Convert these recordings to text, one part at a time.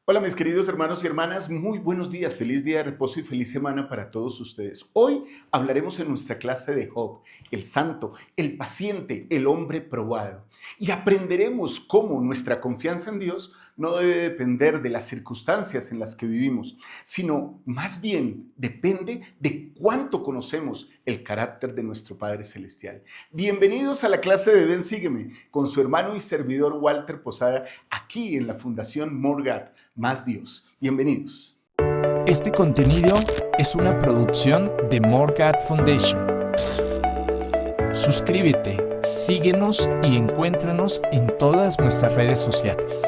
Hola mis queridos hermanos y hermanas, muy buenos días, feliz día de reposo y feliz semana para todos ustedes. Hoy hablaremos en nuestra clase de Job, el santo, el paciente, el hombre probado. Y aprenderemos cómo nuestra confianza en Dios no debe depender de las circunstancias en las que vivimos, sino más bien depende de cuánto conocemos el carácter de nuestro Padre Celestial. Bienvenidos a la clase de Ven Sígueme con su hermano y servidor Walter Posada, aquí en la Fundación Morgat Más Dios. Bienvenidos. Este contenido es una producción de Morgat Foundation. Suscríbete, síguenos y encuéntranos en todas nuestras redes sociales.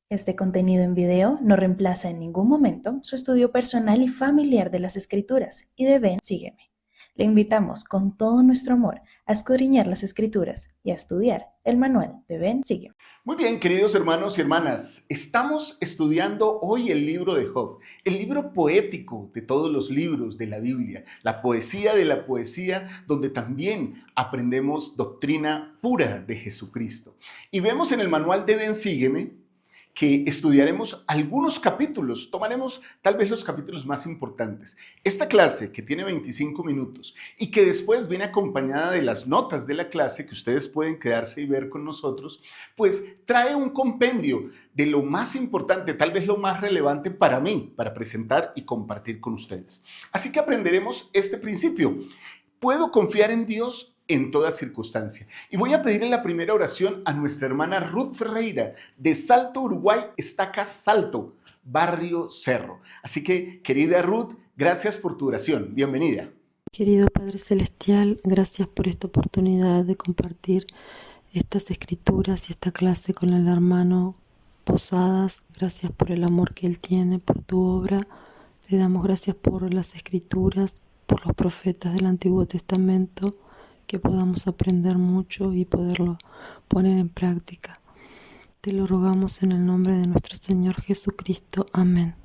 Este contenido en video no reemplaza en ningún momento su estudio personal y familiar de las Escrituras y de Ven, Sígueme. Le invitamos con todo nuestro amor a escudriñar las Escrituras y a estudiar el manual de Ven, Sígueme. Muy bien, queridos hermanos y hermanas, estamos estudiando hoy el libro de Job, el libro poético de todos los libros de la Biblia, la poesía de la poesía, donde también aprendemos doctrina pura de Jesucristo. Y vemos en el manual de Ven, Sígueme que estudiaremos algunos capítulos, tomaremos tal vez los capítulos más importantes. Esta clase, que tiene 25 minutos y que después viene acompañada de las notas de la clase, que ustedes pueden quedarse y ver con nosotros, pues trae un compendio de lo más importante, tal vez lo más relevante para mí, para presentar y compartir con ustedes. Así que aprenderemos este principio. Puedo confiar en Dios en toda circunstancia. Y voy a pedirle la primera oración a nuestra hermana Ruth Ferreira, de Salto, Uruguay, Estacas Salto, Barrio Cerro. Así que, querida Ruth, gracias por tu oración. Bienvenida. Querido Padre Celestial, gracias por esta oportunidad de compartir estas escrituras y esta clase con el hermano Posadas. Gracias por el amor que él tiene, por tu obra. Te damos gracias por las escrituras, por los profetas del Antiguo Testamento, que podamos aprender mucho y poderlo poner en práctica. Te lo rogamos en el nombre de nuestro Señor Jesucristo. Amén.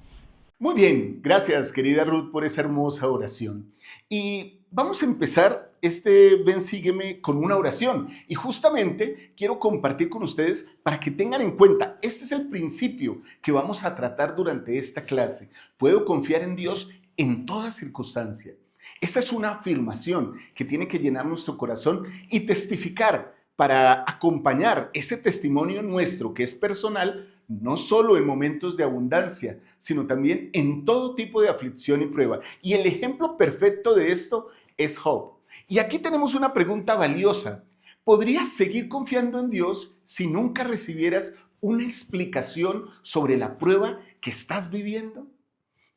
Muy bien, gracias querida Ruth por esa hermosa oración. Y vamos a empezar este Ven Sígueme con una oración. Y justamente quiero compartir con ustedes para que tengan en cuenta, este es el principio que vamos a tratar durante esta clase. Puedo confiar en Dios en toda circunstancia. Esa es una afirmación que tiene que llenar nuestro corazón y testificar para acompañar ese testimonio nuestro que es personal, no solo en momentos de abundancia, sino también en todo tipo de aflicción y prueba. Y el ejemplo perfecto de esto es Job. Y aquí tenemos una pregunta valiosa. ¿Podrías seguir confiando en Dios si nunca recibieras una explicación sobre la prueba que estás viviendo?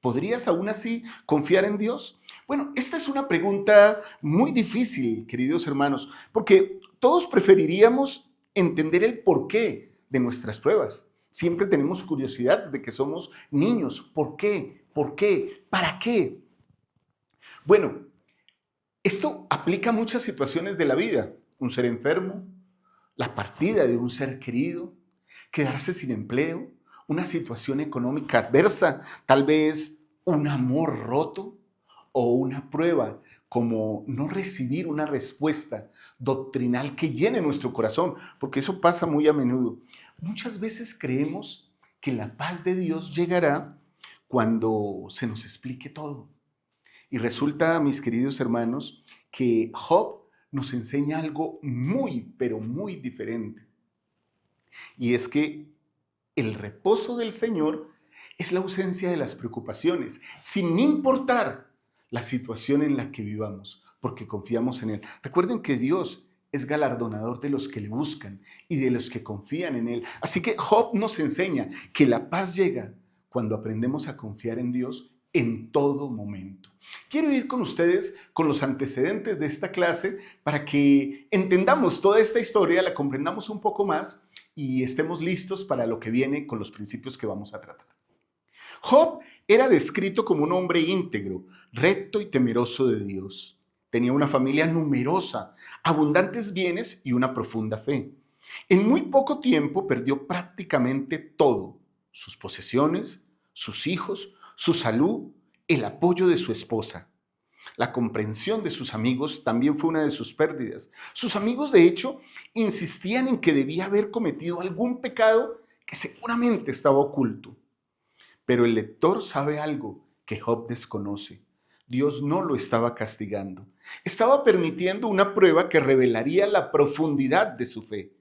¿Podrías aún así confiar en Dios? Bueno, esta es una pregunta muy difícil, queridos hermanos, porque todos preferiríamos entender el porqué de nuestras pruebas. Siempre tenemos curiosidad de que somos niños. ¿Por qué? ¿Por qué? ¿Para qué? Bueno, esto aplica a muchas situaciones de la vida. Un ser enfermo, la partida de un ser querido, quedarse sin empleo, una situación económica adversa, tal vez un amor roto o una prueba como no recibir una respuesta doctrinal que llene nuestro corazón, porque eso pasa muy a menudo. Muchas veces creemos que la paz de Dios llegará cuando se nos explique todo. Y resulta, mis queridos hermanos, que Job nos enseña algo muy, pero muy diferente. Y es que el reposo del Señor es la ausencia de las preocupaciones, sin importar la situación en la que vivamos, porque confiamos en Él. Recuerden que Dios es galardonador de los que le buscan y de los que confían en Él. Así que Job nos enseña que la paz llega cuando aprendemos a confiar en Dios en todo momento. Quiero ir con ustedes con los antecedentes de esta clase para que entendamos toda esta historia, la comprendamos un poco más y estemos listos para lo que viene con los principios que vamos a tratar. Job era descrito como un hombre íntegro, recto y temeroso de Dios. Tenía una familia numerosa, abundantes bienes y una profunda fe. En muy poco tiempo perdió prácticamente todo: sus posesiones, sus hijos, su salud, el apoyo de su esposa. La comprensión de sus amigos también fue una de sus pérdidas. Sus amigos, de hecho, insistían en que debía haber cometido algún pecado que seguramente estaba oculto. Pero el lector sabe algo que Job desconoce. Dios no lo estaba castigando. Estaba permitiendo una prueba que revelaría la profundidad de su fe.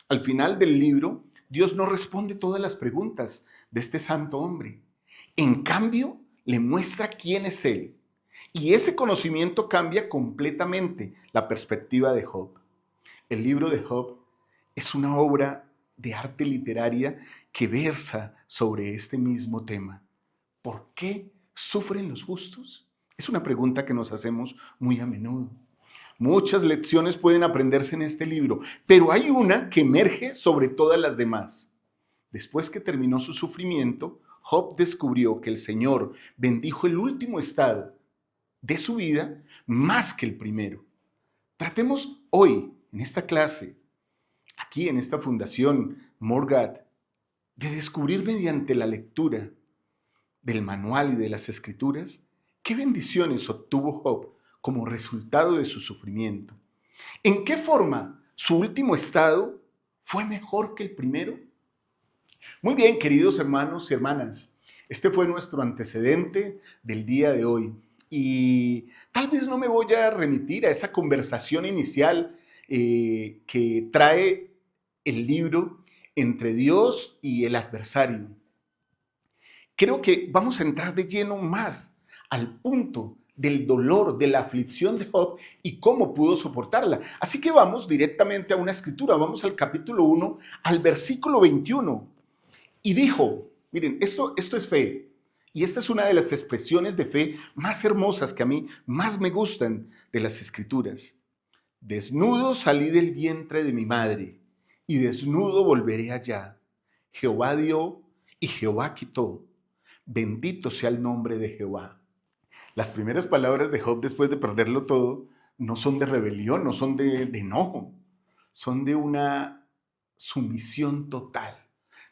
Al final del libro, Dios no responde todas las preguntas de este santo hombre. En cambio, le muestra quién es él. Y ese conocimiento cambia completamente la perspectiva de Job. El libro de Job es una obra de arte literaria que versa sobre este mismo tema. ¿Por qué sufren los justos? Es una pregunta que nos hacemos muy a menudo. Muchas lecciones pueden aprenderse en este libro, pero hay una que emerge sobre todas las demás. Después que terminó su sufrimiento, Job descubrió que el Señor bendijo el último estado de su vida más que el primero. Tratemos hoy, en esta clase, aquí en esta fundación Morgat, de descubrir mediante la lectura del manual y de las escrituras qué bendiciones obtuvo Job como resultado de su sufrimiento. ¿En qué forma su último estado fue mejor que el primero? Muy bien, queridos hermanos y hermanas, este fue nuestro antecedente del día de hoy. Y tal vez no me voy a remitir a esa conversación inicial que trae el libro entre Dios y el adversario. Creo que vamos a entrar de lleno más al punto del dolor, de la aflicción de Job y cómo pudo soportarla. Así que vamos directamente a una escritura, vamos al capítulo 1, al versículo 21. Y dijo, miren, esto es fe, y esta es una de las expresiones de fe más hermosas que a mí más me gustan de las escrituras. Desnudo salí del vientre de mi madre, y desnudo volveré allá. Jehová dio y Jehová quitó. Bendito sea el nombre de Jehová. Las primeras palabras de Job después de perderlo todo no son de rebelión, no son de enojo, son de una sumisión total,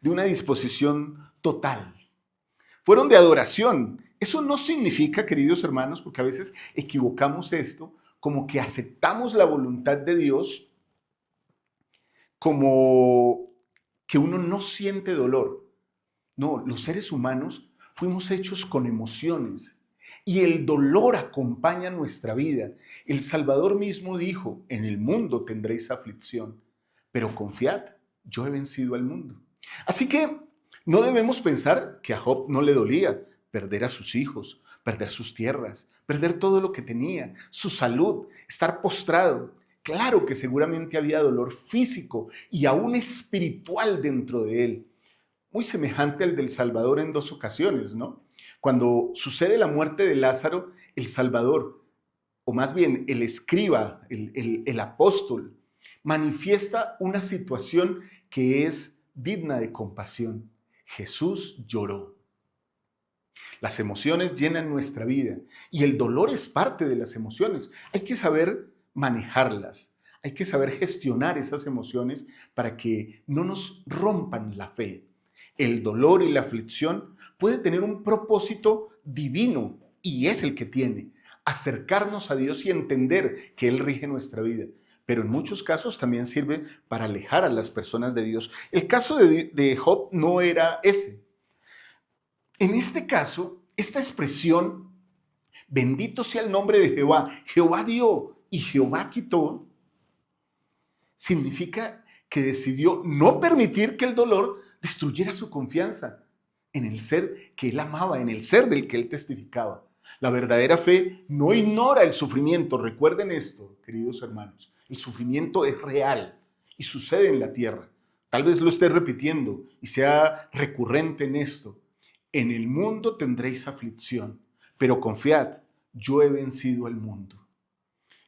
de una disposición total. Fueron de adoración. Eso no significa, queridos hermanos, porque a veces equivocamos esto, como que aceptamos la voluntad de Dios, como que uno no siente dolor. No, los seres humanos fuimos hechos con emociones y el dolor acompaña nuestra vida. El Salvador mismo dijo, en el mundo tendréis aflicción, pero confiad, yo he vencido al mundo. Así que no debemos pensar que a Job no le dolía perder a sus hijos, perder sus tierras, perder todo lo que tenía, su salud, estar postrado. Claro que seguramente había dolor físico y aún espiritual dentro de él. Muy semejante al del Salvador en dos ocasiones, ¿no? Cuando sucede la muerte de Lázaro, el Salvador, o más bien el escriba, el apóstol, manifiesta una situación que es digna de compasión. Jesús lloró. Las emociones llenan nuestra vida y el dolor es parte de las emociones. Hay que saber manejarlas, hay que saber gestionar esas emociones para que no nos rompan la fe. El dolor y la aflicción puede tener un propósito divino y es el que tiene, acercarnos a Dios y entender que Él rige nuestra vida. Pero en muchos casos también sirve para alejar a las personas de Dios. El caso de Job no era ese. En este caso, esta expresión, bendito sea el nombre de Jehová, Jehová dio y Jehová quitó, significa que decidió no permitir que el dolor destruyera su confianza en el ser que él amaba, en el ser del que él testificaba. La verdadera fe no ignora el sufrimiento. Recuerden esto, queridos hermanos. El sufrimiento es real y sucede en la tierra. Tal vez lo esté repitiendo y sea recurrente en esto. En el mundo tendréis aflicción, pero confiad, yo he vencido al mundo.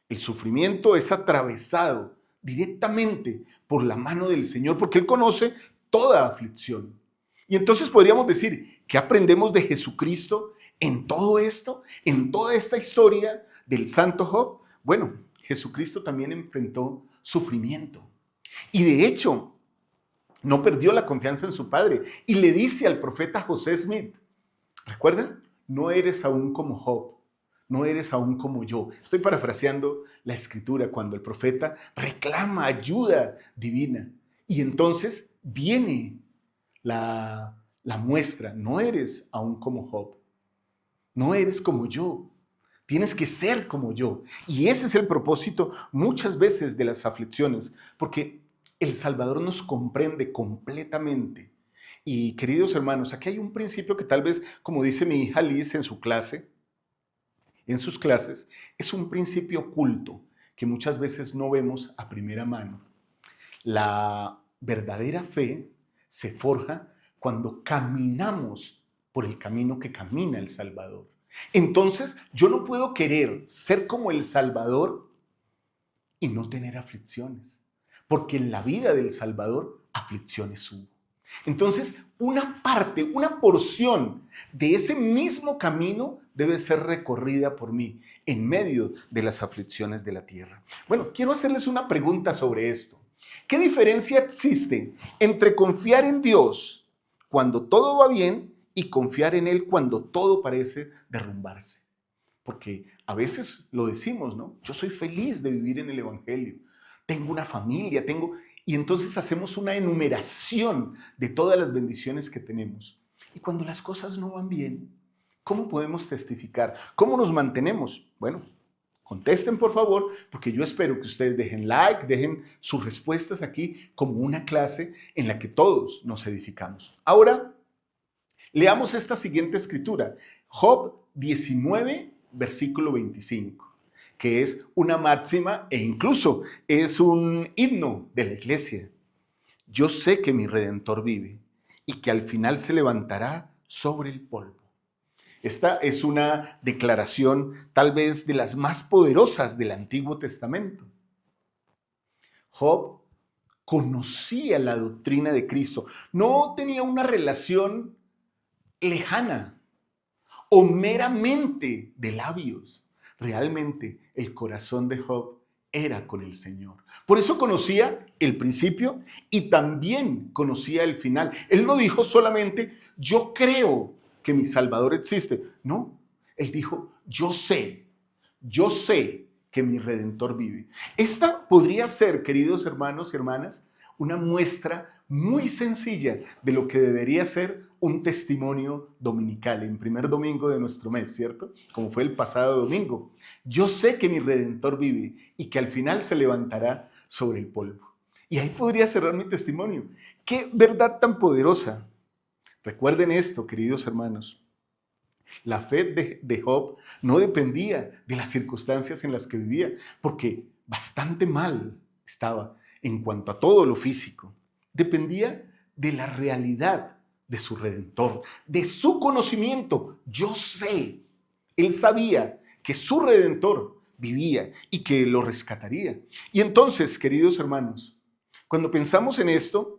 El sufrimiento es atravesado directamente por la mano del Señor, porque Él conoce toda aflicción. Y entonces podríamos decir, ¿qué aprendemos de Jesucristo en todo esto, en toda esta historia del santo Job? Bueno, Jesucristo también enfrentó sufrimiento. Y de hecho, no perdió la confianza en su Padre. Y le dice al profeta José Smith, ¿recuerdan? No eres aún como Job, no eres aún como yo. Estoy parafraseando la escritura cuando el profeta reclama ayuda divina. Y entonces viene la muestra. No eres aún como Job. No eres como yo. Tienes que ser como yo. Y ese es el propósito muchas veces de las aflicciones, porque el Salvador nos comprende completamente. Y queridos hermanos, aquí hay un principio que tal vez, como dice mi hija Liz en su clase, en sus clases, es un principio oculto que muchas veces no vemos a primera mano. La verdadera fe se forja cuando caminamos por el camino que camina el Salvador. Entonces, yo no puedo querer ser como el Salvador y no tener aflicciones, porque en la vida del Salvador aflicciones hubo. Entonces, una parte, una porción de ese mismo camino debe ser recorrida por mí en medio de las aflicciones de la tierra. Bueno, quiero hacerles una pregunta sobre esto. ¿Qué diferencia existe entre confiar en Dios cuando todo va bien y confiar en Él cuando todo parece derrumbarse? Porque a veces lo decimos, ¿no? Yo soy feliz de vivir en el Evangelio. Tengo una familia, Y entonces hacemos una enumeración de todas las bendiciones que tenemos. Y cuando las cosas no van bien, ¿cómo podemos testificar? ¿Cómo nos mantenemos? Bueno, contesten por favor, porque yo espero que ustedes dejen like, dejen sus respuestas aquí como una clase en la que todos nos edificamos. Ahora, leamos esta siguiente escritura, Job 19, versículo 25. Que es una máxima e incluso es un himno de la iglesia. Yo sé que mi Redentor vive y que al final se levantará sobre el polvo. Esta es una declaración tal vez de las más poderosas del Antiguo Testamento. Job conocía la doctrina de Cristo, no tenía una relación lejana o meramente de labios. Realmente el corazón de Job era con el Señor. Por eso conocía el principio y también conocía el final. Él no dijo solamente, yo creo que mi Salvador existe. No, él dijo, yo sé que mi Redentor vive. Esta podría ser, queridos hermanos y hermanas, una muestra muy sencilla de lo que debería ser un testimonio dominical, en primer domingo de nuestro mes, ¿cierto? Como fue el pasado domingo. Yo sé que mi Redentor vive y que al final se levantará sobre el polvo. Y ahí podría cerrar mi testimonio. ¡Qué verdad tan poderosa! Recuerden esto, queridos hermanos. La fe de Job no dependía de las circunstancias en las que vivía, porque bastante mal estaba en cuanto a todo lo físico. Dependía de la realidad de su Redentor, de su conocimiento. Yo sé, él sabía que su Redentor vivía y que lo rescataría. Y entonces, queridos hermanos, cuando pensamos en esto,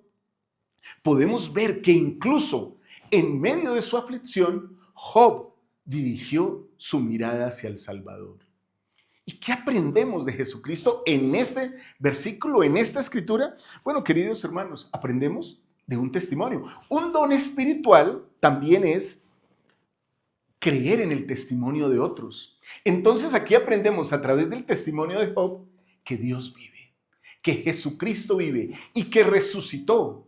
podemos ver que incluso en medio de su aflicción, Job dirigió su mirada hacia el Salvador. ¿Y qué aprendemos de Jesucristo en este versículo, en esta escritura? Bueno, queridos hermanos, aprendemos de un testimonio. Un don espiritual también es creer en el testimonio de otros. Entonces aquí aprendemos a través del testimonio de Job que Dios vive, que Jesucristo vive y que resucitó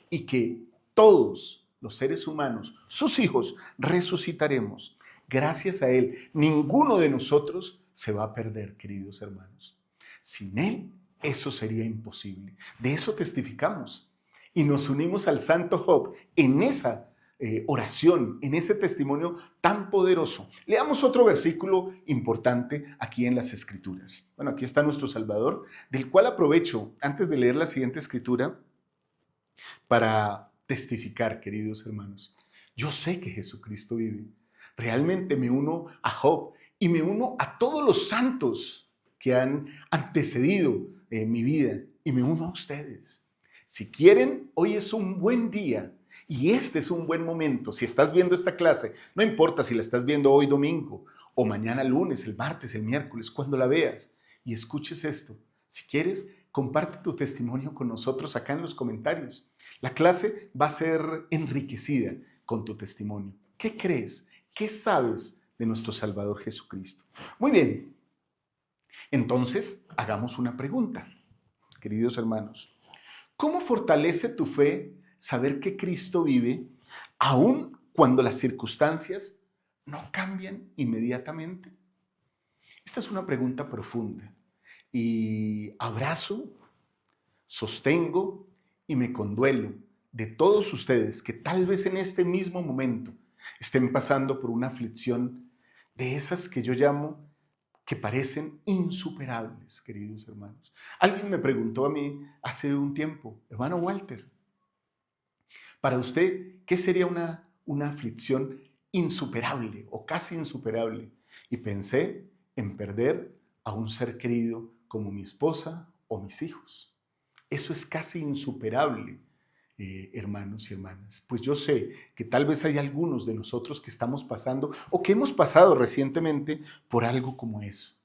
y que todos los seres humanos, sus hijos, resucitaremos. Gracias a Él, ninguno de nosotros se va a perder, queridos hermanos. Sin Él, eso sería imposible. De eso testificamos. Y nos unimos al santo Job en esa oración, en ese testimonio tan poderoso. Leamos otro versículo importante aquí en las Escrituras. Bueno, aquí está nuestro Salvador, del cual aprovecho, antes de leer la siguiente escritura, para testificar, queridos hermanos. Yo sé que Jesucristo vive. Realmente me uno a Job y me uno a todos los santos que han antecedido mi vida y me uno a ustedes. Si quieren, hoy es un buen día y este es un buen momento. Si estás viendo esta clase, no importa si la estás viendo hoy domingo o mañana lunes, el martes, el miércoles, cuando la veas y escuches esto. Si quieres, comparte tu testimonio con nosotros acá en los comentarios. La clase va a ser enriquecida con tu testimonio. ¿Qué crees? ¿Qué sabes de nuestro Salvador Jesucristo? Muy bien. Entonces, hagamos una pregunta, queridos hermanos. ¿Cómo fortalece tu fe saber que Cristo vive, aun cuando las circunstancias no cambian inmediatamente? Esta es una pregunta profunda y abrazo, sostengo y me conduelo de todos ustedes que tal vez en este mismo momento estén pasando por una aflicción de esas que yo llamo que parecen insuperables, queridos hermanos. Alguien me preguntó a mí hace un tiempo, hermano Walter, para usted, ¿qué sería una aflicción insuperable o casi insuperable? Y pensé en perder a un ser querido como mi esposa o mis hijos. Eso es casi insuperable, hermanos y hermanas. Pues yo sé que tal vez hay algunos de nosotros que estamos pasando o que hemos pasado recientemente por algo como eso.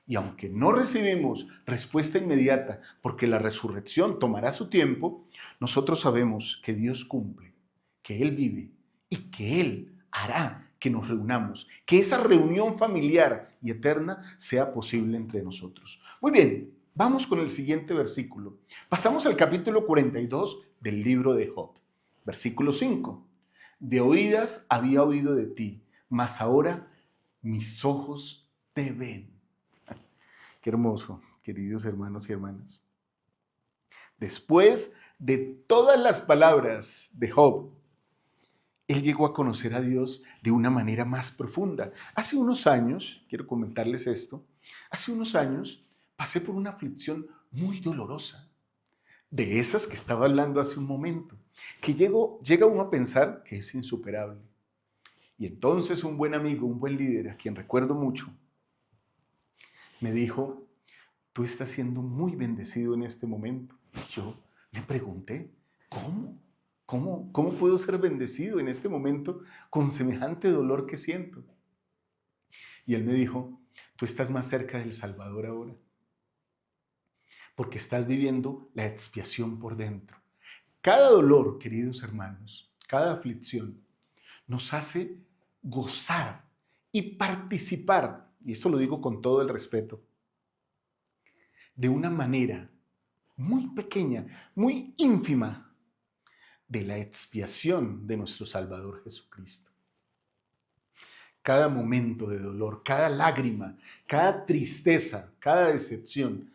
Y aunque no recibimos respuesta inmediata, porque la resurrección tomará su tiempo, nosotros sabemos que Dios cumple, que Él vive y que Él hará que nos reunamos, que esa reunión familiar y eterna sea posible entre nosotros. Muy bien, vamos con el siguiente versículo. Pasamos al capítulo 42 del libro de Job. Versículo 5. De oídas había oído de ti, mas ahora mis ojos te ven. Qué hermoso, queridos hermanos y hermanas. Después de todas las palabras de Job, él llegó a conocer a Dios de una manera más profunda. Hace unos años, quiero comentarles esto, hace unos años pasé por una aflicción muy dolorosa, de esas que estaba hablando hace un momento, que llega uno a pensar que es insuperable. Y entonces un buen amigo, un buen líder, a quien recuerdo mucho, me dijo, tú estás siendo muy bendecido en este momento. Y yo me pregunté, ¿cómo? ¿Cómo puedo ser bendecido en este momento con semejante dolor que siento? Y él me dijo, tú estás más cerca del Salvador ahora, porque estás viviendo la expiación por dentro. Cada dolor, queridos hermanos, cada aflicción, nos hace gozar y participar, y esto lo digo con todo el respeto, de una manera muy pequeña, muy ínfima, de la expiación de nuestro Salvador Jesucristo. Cada momento de dolor, cada lágrima, cada tristeza, cada decepción,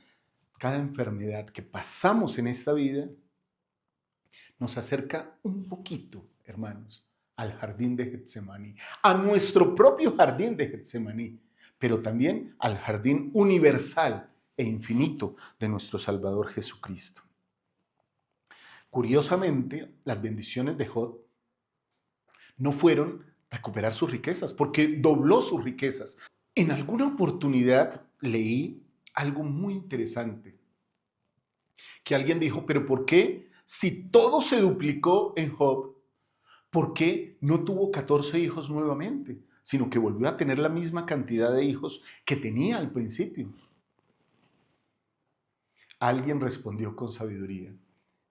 cada enfermedad que pasamos en esta vida, nos acerca un poquito, hermanos, al jardín de Getsemaní, a nuestro propio jardín de Getsemaní, pero también al jardín universal e infinito de nuestro Salvador Jesucristo. Curiosamente, las bendiciones de Job no fueron recuperar sus riquezas, porque dobló sus riquezas. En alguna oportunidad leí algo muy interesante, que alguien dijo, pero ¿por qué si todo se duplicó en Job, por qué no tuvo 14 hijos nuevamente, sino que volvió a tener la misma cantidad de hijos que tenía al principio? Alguien respondió con sabiduría,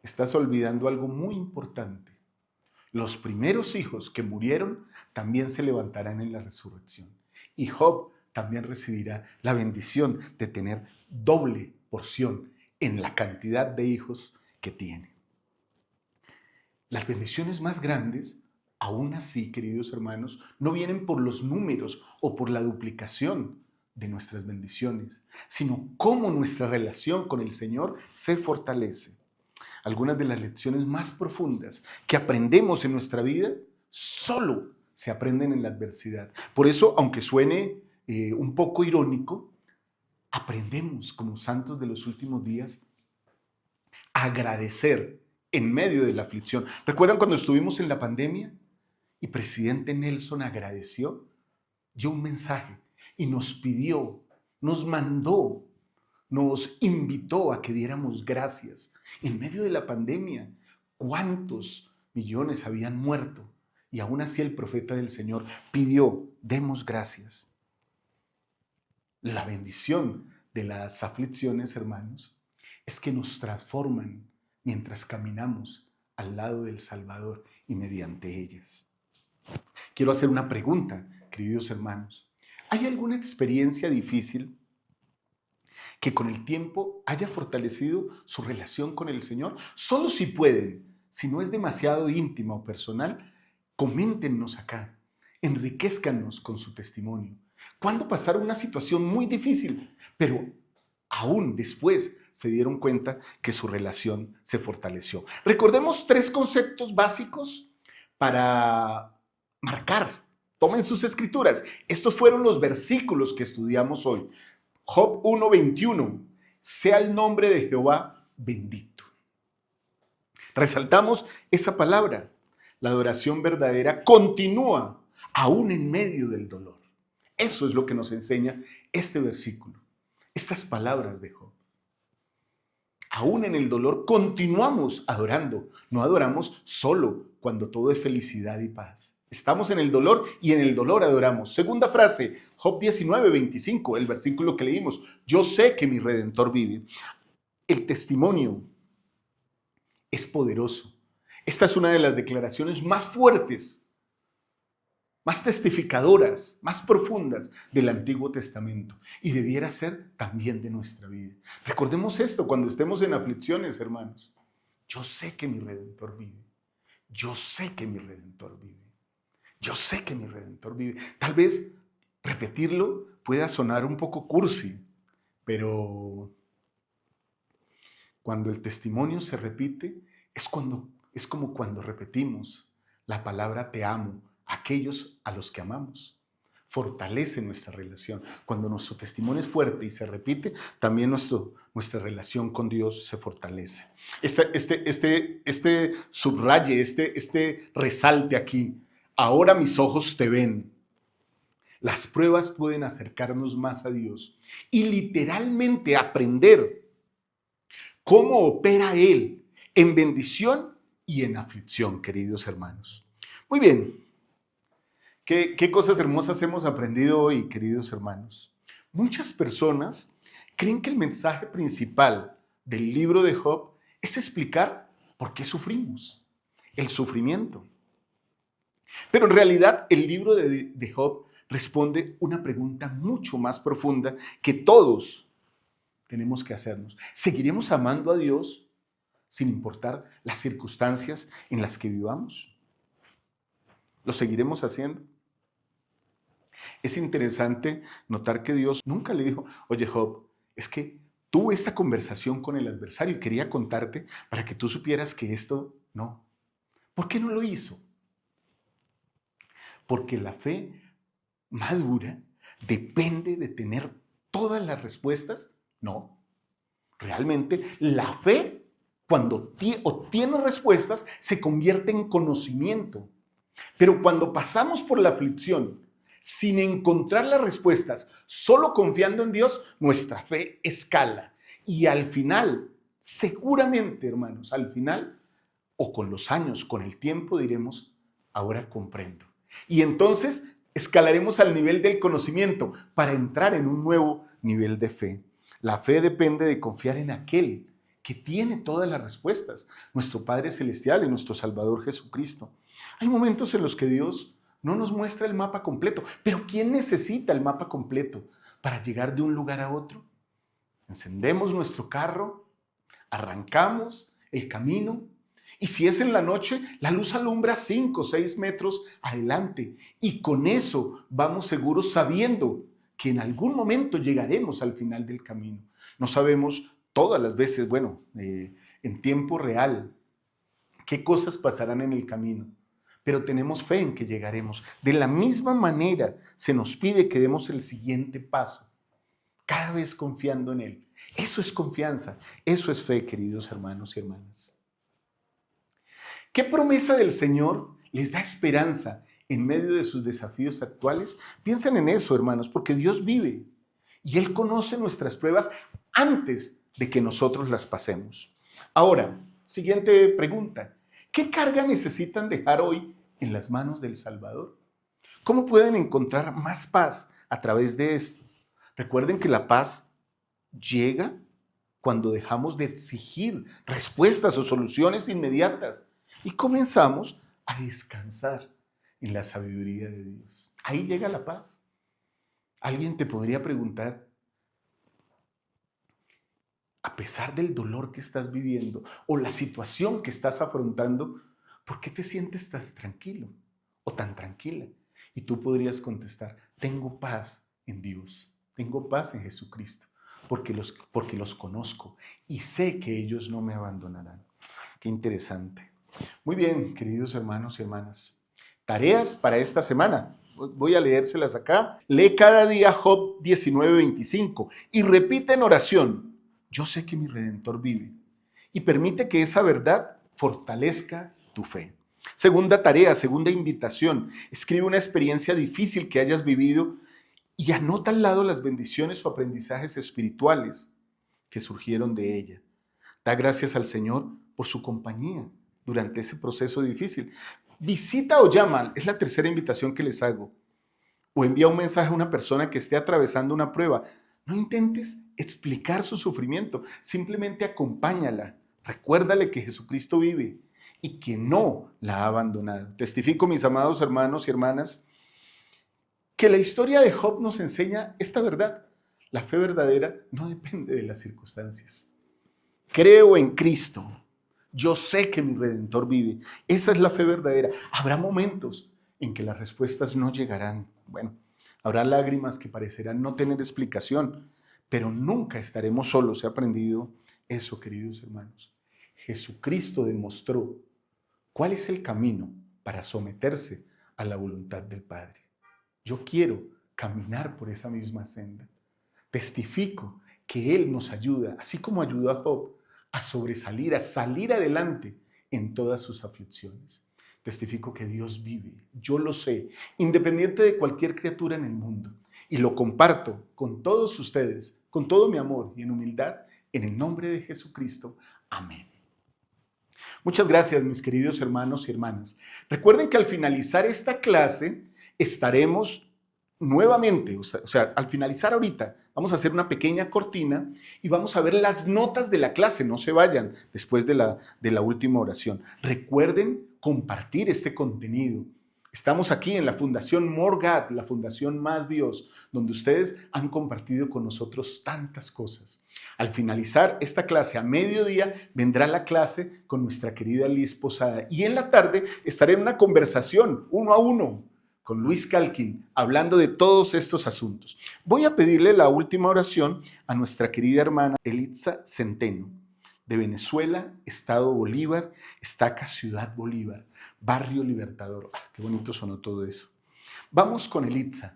estás olvidando algo muy importante. Los primeros hijos que murieron también se levantarán en la resurrección. Y Job también recibirá la bendición de tener doble porción en la cantidad de hijos que tiene. Las bendiciones más grandes, aún así, queridos hermanos, no vienen por los números o por la duplicación de nuestras bendiciones, sino cómo nuestra relación con el Señor se fortalece. Algunas de las lecciones más profundas que aprendemos en nuestra vida solo se aprenden en la adversidad. Por eso, aunque suene un poco irónico, aprendemos como santos de los últimos días a agradecer en medio de la aflicción. ¿Recuerdan cuando estuvimos en la pandemia y presidente Nelson agradeció? Dio un mensaje y nos pidió, nos mandó, nos invitó a que diéramos gracias. En medio de la pandemia, ¿cuántos millones habían muerto? Y aún así el profeta del Señor pidió, demos gracias. La bendición de las aflicciones, hermanos, es que nos transforman mientras caminamos al lado del Salvador y mediante ellas. Quiero hacer una pregunta, queridos hermanos. ¿Hay alguna experiencia difícil que con el tiempo haya fortalecido su relación con el Señor? Solo si pueden, si no es demasiado íntima o personal, coméntenos acá, enriquezcanos con su testimonio. ¿Cuándo pasaron una situación muy difícil, pero aún después se dieron cuenta que su relación se fortaleció? Recordemos 3 conceptos básicos para marcar. Tomen sus escrituras. Estos fueron los versículos que estudiamos hoy. Job 1:21. Sea el nombre de Jehová bendito. Resaltamos esa palabra. La adoración verdadera continúa aún en medio del dolor. Eso es lo que nos enseña este versículo, estas palabras de Job. Aún en el dolor continuamos adorando. No adoramos solo cuando todo es felicidad y paz. Estamos en el dolor y en el dolor adoramos. Segunda frase, Job 19:25, el versículo que leímos. Yo sé que mi Redentor vive. El testimonio es poderoso. Esta es una de las declaraciones más fuertes, más testificadoras, más profundas del Antiguo Testamento, y debiera ser también de nuestra vida. Recordemos esto cuando estemos en aflicciones, hermanos. Yo sé que mi Redentor vive. Yo sé que mi Redentor vive. Yo sé que mi Redentor vive. Tal vez repetirlo pueda sonar un poco cursi, pero cuando el testimonio se repite, es como cuando repetimos la palabra te amo a aquellos a los que amamos. Fortalece nuestra relación. Cuando nuestro testimonio es fuerte y se repite, también nuestra relación con Dios se fortalece. Subraye, resalte aquí. Ahora mis ojos te ven. Las pruebas pueden acercarnos más a Dios y literalmente aprender cómo opera Él en bendición y en aflicción, queridos hermanos. Muy bien. ¿Qué cosas hermosas hemos aprendido hoy, queridos hermanos? Muchas personas creen que el mensaje principal del libro de Job es explicar por qué sufrimos, el sufrimiento. Pero en realidad el libro de Job responde una pregunta mucho más profunda que todos tenemos que hacernos. ¿Seguiremos amando a Dios sin importar las circunstancias en las que vivamos? ¿Lo seguiremos haciendo? Es interesante notar que Dios nunca le dijo, oye Job, es que tuve esta conversación con el adversario y quería contarte para que tú supieras que esto no. ¿Por qué no lo hizo? Porque la fe madura depende de tener todas las respuestas. No. Realmente la fe, cuando obtiene respuestas, se convierte en conocimiento. Pero cuando pasamos por la aflicción sin encontrar las respuestas, solo confiando en Dios, nuestra fe escala. Y al final, seguramente, hermanos, al final, o con los años, con el tiempo, diremos, ahora comprendo. Y entonces escalaremos al nivel del conocimiento para entrar en un nuevo nivel de fe. La fe depende de confiar en aquel que tiene todas las respuestas, nuestro Padre Celestial y nuestro Salvador Jesucristo. Hay momentos en los que Dios no nos muestra el mapa completo, pero ¿quién necesita el mapa completo para llegar de un lugar a otro? Encendemos nuestro carro, arrancamos el camino, y si es en la noche, la luz alumbra 5 o 6 metros adelante, y con eso vamos seguros sabiendo que en algún momento llegaremos al final del camino. No sabemos todas las veces, en tiempo real, qué cosas pasarán en el camino, pero tenemos fe en que llegaremos. De la misma manera se nos pide que demos el siguiente paso, cada vez confiando en Él. Eso es confianza, eso es fe, queridos hermanos y hermanas. ¿Qué promesa del Señor les da esperanza en medio de sus desafíos actuales? Piensen en eso, hermanos, porque Dios vive y Él conoce nuestras pruebas antes de que nosotros las pasemos. Ahora, siguiente pregunta. ¿Qué carga necesitan dejar hoy en las manos del Salvador? ¿Cómo pueden encontrar más paz a través de esto? Recuerden que la paz llega cuando dejamos de exigir respuestas o soluciones inmediatas y comenzamos a descansar en la sabiduría de Dios. Ahí llega la paz. Alguien te podría preguntar, a pesar del dolor que estás viviendo o la situación que estás afrontando, ¿por qué te sientes tan tranquilo o tan tranquila? Y tú podrías contestar, tengo paz en Dios, tengo paz en Jesucristo, porque los conozco y sé que ellos no me abandonarán. Qué interesante. Muy bien, queridos hermanos y hermanas. Tareas para esta semana. Voy a leérselas acá. Lee cada día Job 19:25 y repite en oración, yo sé que mi Redentor vive, y permite que esa verdad fortalezca tu fe. Segunda tarea, segunda invitación, escribe una experiencia difícil que hayas vivido y anota al lado las bendiciones o aprendizajes espirituales que surgieron de ella. Da gracias al Señor por su compañía durante ese proceso difícil. Visita o llama, es la tercera invitación que les hago. O envía un mensaje a una persona que esté atravesando una prueba. No intentes explicar su sufrimiento, simplemente acompáñala. Recuérdale que Jesucristo vive y que no la ha abandonado. Testifico, mis amados hermanos y hermanas, que la historia de Job nos enseña esta verdad. La fe verdadera no depende de las circunstancias. Creo en Cristo. Yo sé que mi Redentor vive. Esa es la fe verdadera. Habrá momentos en que las respuestas no llegarán. Bueno, habrá lágrimas que parecerán no tener explicación, pero nunca estaremos solos. He aprendido eso, queridos hermanos. Jesucristo demostró cuál es el camino para someterse a la voluntad del Padre. Yo quiero caminar por esa misma senda. Testifico que Él nos ayuda, así como ayudó a Job, a sobresalir, a salir adelante en todas sus aflicciones. Testifico que Dios vive, yo lo sé, independiente de cualquier criatura en el mundo. Y lo comparto con todos ustedes, con todo mi amor y en humildad, en el nombre de Jesucristo. Amén. Muchas gracias, mis queridos hermanos y hermanas. Recuerden que al finalizar esta clase estaremos nuevamente, o sea, al finalizar ahorita, vamos a hacer una pequeña cortina y vamos a ver las notas de la clase. No se vayan después de la última oración. Recuerden compartir este contenido. Estamos aquí en la Fundación More God, la Fundación Más Dios, donde ustedes han compartido con nosotros tantas cosas. Al finalizar esta clase, a mediodía, vendrá la clase con nuestra querida Liz Posada. Y en la tarde estaré en una conversación, uno a uno, con Luis Calkin, hablando de todos estos asuntos. Voy a pedirle la última oración a nuestra querida hermana Elitza Centeno, de Venezuela, Estado Bolívar, Estaca Ciudad Bolívar, Barrio Libertador. Qué bonito sonó todo eso. Vamos con Elitza.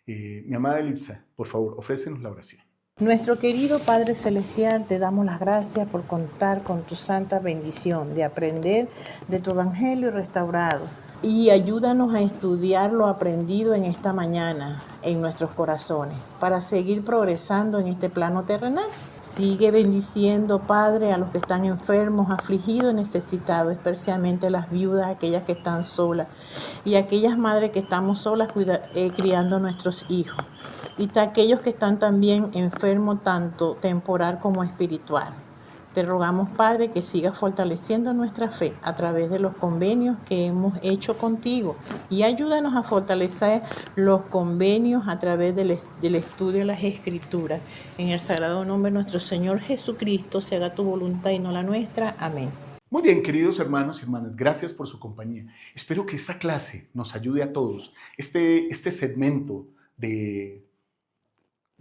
Mi amada Elitza, por favor, ofrécenos la oración. Nuestro querido Padre Celestial, te damos las gracias por contar con tu santa bendición de aprender de tu Evangelio restaurado. Y ayúdanos a estudiar lo aprendido en esta mañana en nuestros corazones para seguir progresando en este plano terrenal. Sigue bendiciendo, Padre, a los que están enfermos, afligidos, necesitados, especialmente las viudas, aquellas que están solas y aquellas madres que estamos solas criando a nuestros hijos. Y aquellos que están también enfermos, tanto temporal como espiritual. Te rogamos, Padre, que sigas fortaleciendo nuestra fe a través de los convenios que hemos hecho contigo y ayúdanos a fortalecer los convenios a través del estudio de las Escrituras. En el sagrado nombre de nuestro Señor Jesucristo, se haga tu voluntad y no la nuestra. Amén. Muy bien, queridos hermanos y hermanas, gracias por su compañía. Espero que esta clase nos ayude a todos. Este segmento de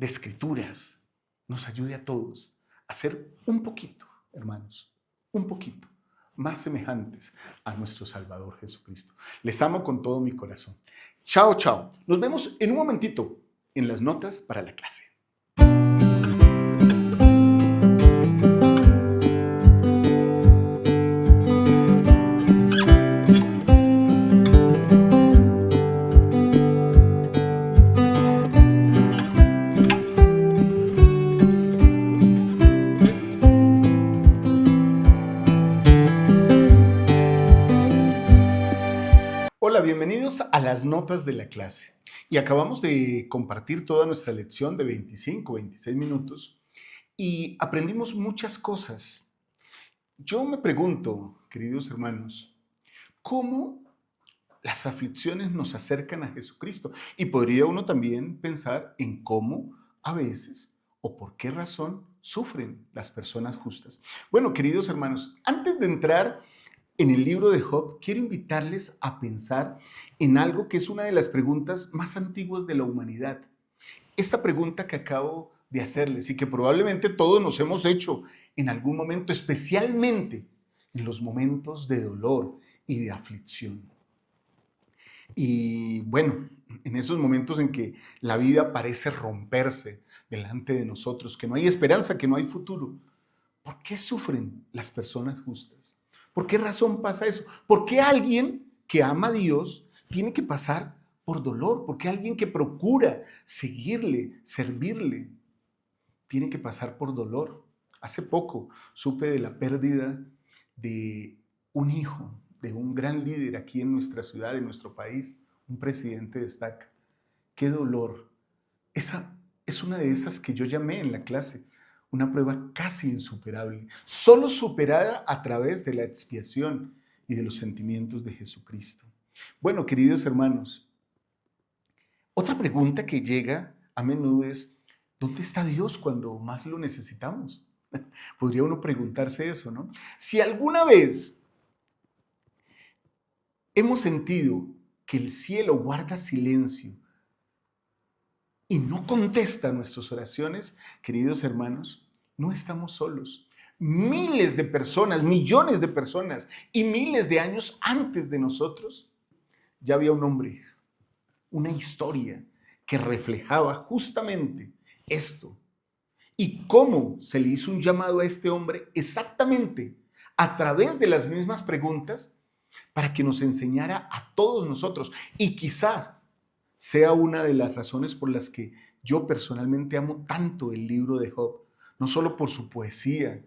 escrituras nos ayude a todos a ser un poquito, hermanos, un poquito más semejantes a nuestro Salvador Jesucristo. Les amo con todo mi corazón. Chao, chao. Nos vemos en un momentito en las notas para la clase. Hola, bienvenidos a las notas de la clase. Y acabamos de compartir toda nuestra lección de 25, 26 minutos y aprendimos muchas cosas. Yo me pregunto, queridos hermanos, ¿cómo las aflicciones nos acercan a Jesucristo? Y podría uno también pensar en cómo a veces ¿O por qué razón sufren las personas justas? Bueno, queridos hermanos, antes de entrar en el libro de Job, quiero invitarles a pensar en algo que es una de las preguntas más antiguas de la humanidad. Esta pregunta que acabo de hacerles y que probablemente todos nos hemos hecho en algún momento, especialmente en los momentos de dolor y de aflicción. Y bueno, en esos momentos en que la vida parece romperse delante de nosotros, que no hay esperanza, que no hay futuro, ¿por qué sufren las personas justas? ¿Por qué razón pasa eso? ¿Por qué alguien que ama a Dios tiene que pasar por dolor? ¿Por qué alguien que procura seguirle, servirle, tiene que pasar por dolor? Hace poco supe de la pérdida de un hijo, de un gran líder aquí en nuestra ciudad, en nuestro país, un presidente de estaca. ¡Qué dolor! Esa es una de esas que yo llamé en la clase una prueba casi insuperable, solo superada a través de la expiación y de los sentimientos de Jesucristo. Bueno, queridos hermanos, otra pregunta que llega a menudo es, ¿dónde está Dios cuando más lo necesitamos? Podría uno preguntarse eso, ¿no? Si alguna vez hemos sentido que el cielo guarda silencio y no contesta nuestras oraciones, queridos hermanos, no estamos solos. Miles de personas, millones de personas y miles de años antes de nosotros, ya había un hombre, una historia que reflejaba justamente esto. Y cómo se le hizo un llamado a este hombre exactamente a través de las mismas preguntas para que nos enseñara a todos nosotros. Y quizás sea una de las razones por las que yo personalmente amo tanto el libro de Job, no solo por su poesía,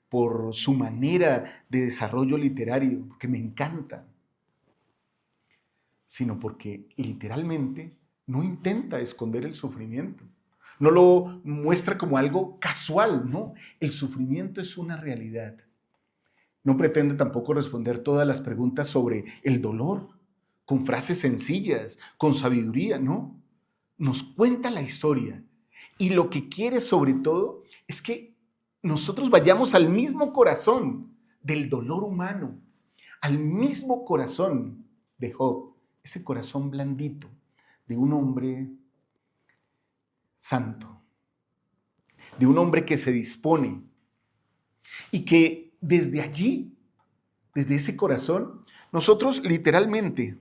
por su manera de desarrollo literario, que me encanta, sino porque literalmente no intenta esconder el sufrimiento, no lo muestra como algo casual, no, el sufrimiento es una realidad. No pretende tampoco responder todas las preguntas sobre el dolor, con frases sencillas, con sabiduría, ¿no? Nos cuenta la historia y lo que quiere sobre todo es que nosotros vayamos al mismo corazón del dolor humano, al mismo corazón de Job, ese corazón blandito de un hombre santo, de un hombre que se dispone y que desde allí, desde ese corazón, nosotros literalmente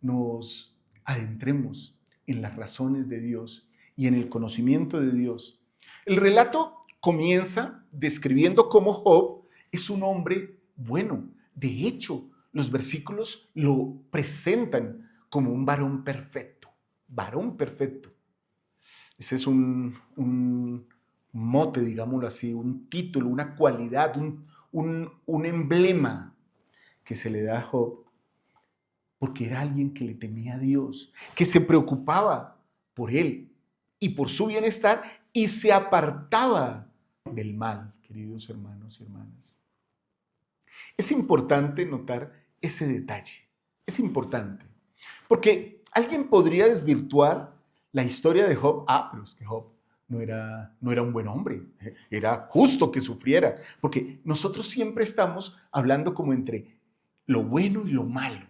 nos adentremos en las razones de Dios y en el conocimiento de Dios. El relato comienza describiendo cómo Job es un hombre bueno. De hecho, los versículos lo presentan como un varón perfecto. Varón perfecto. Ese es un mote, digámoslo así, un título, una cualidad, un emblema que se le da a Job, porque era alguien que le temía a Dios, que se preocupaba por él y por su bienestar y se apartaba del mal, queridos hermanos y hermanas. Es importante notar ese detalle, es importante, porque alguien podría desvirtuar la historia de Job. Pero es que Job no era un buen hombre, era justo que sufriera, porque nosotros siempre estamos hablando como entre lo bueno y lo malo.